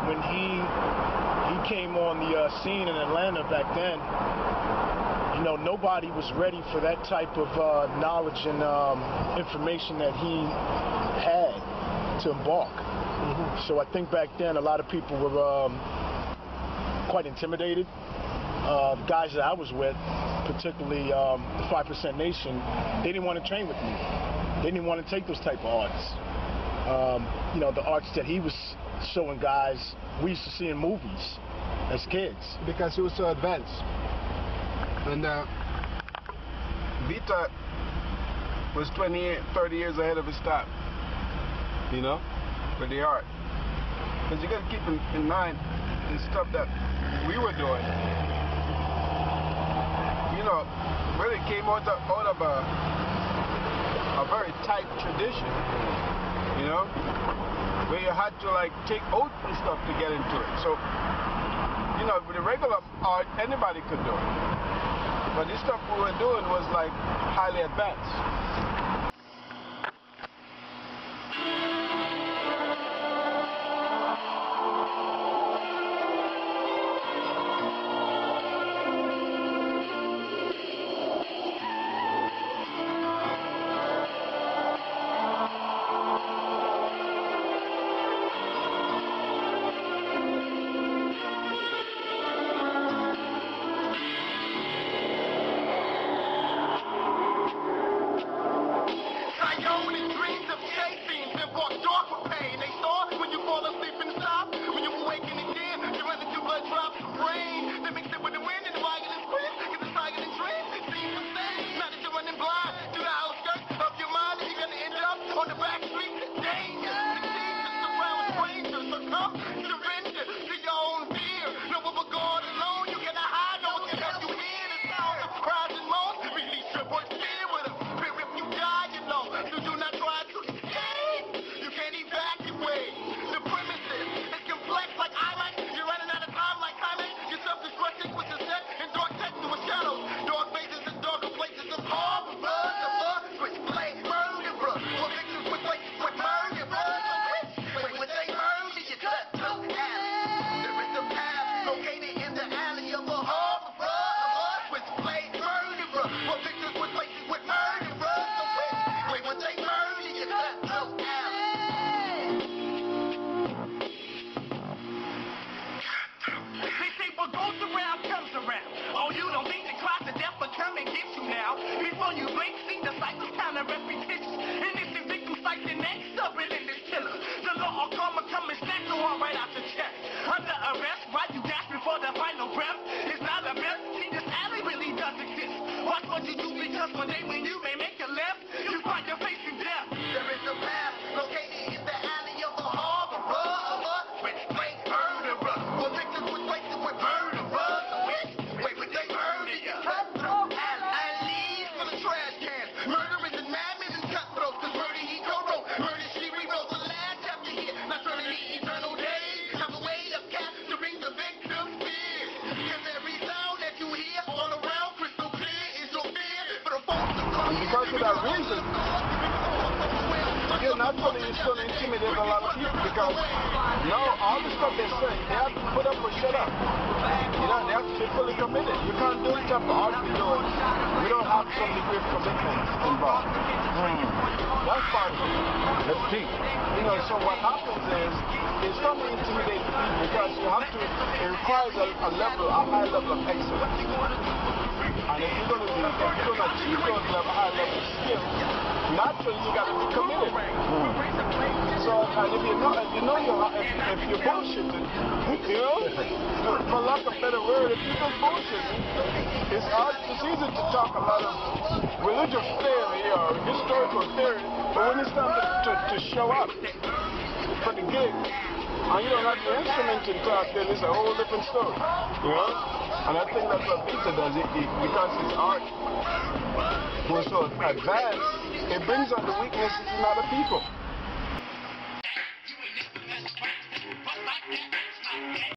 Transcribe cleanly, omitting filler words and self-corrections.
When he came on the scene in Atlanta back then, you know, nobody was ready for that type of knowledge and information that he had to embark. So I think back then a lot of people were quite intimidated. The guys that I was with, particularly the 5% Nation, they didn't want to train with me. They didn't want to take those type of arts. You know, the arts that he was showing guys, we used to see in movies as kids. Because he was so advanced. And VITA was 30 years ahead of his time, you know, with the art. Because you got to keep in mind the stuff that we were doing. You know, really came out of a very tight tradition, you know, where you had to like take oath and stuff to get into it. So, you know, with the regular art, anybody could do it. But this stuff we were doing was like highly advanced. Because of that reason, you're not only going to intimidate a lot of people because now all the stuff they say, they have to put up or shut up. You know, they have to be fully committed. You can't do the type of art we do. We don't have some degree of commitment involved. That's part of it. That's deep. You know, so what happens is, it's going to intimidate the people because you have to, it requires a high level of excellence. And if you're going to achieve those high level skills, naturally you got to be committed. So, and if you're bullshitting, you know, for lack of a better word, if you're just bullshitting, it's easy to talk a lot of religious theory or historical theory, but when it's time to show up for the gig, and you don't have the instrument to talk, then it's a whole different story, you know? And I think that's what VITA does, because his art was so advanced, it brings out the weaknesses in other people.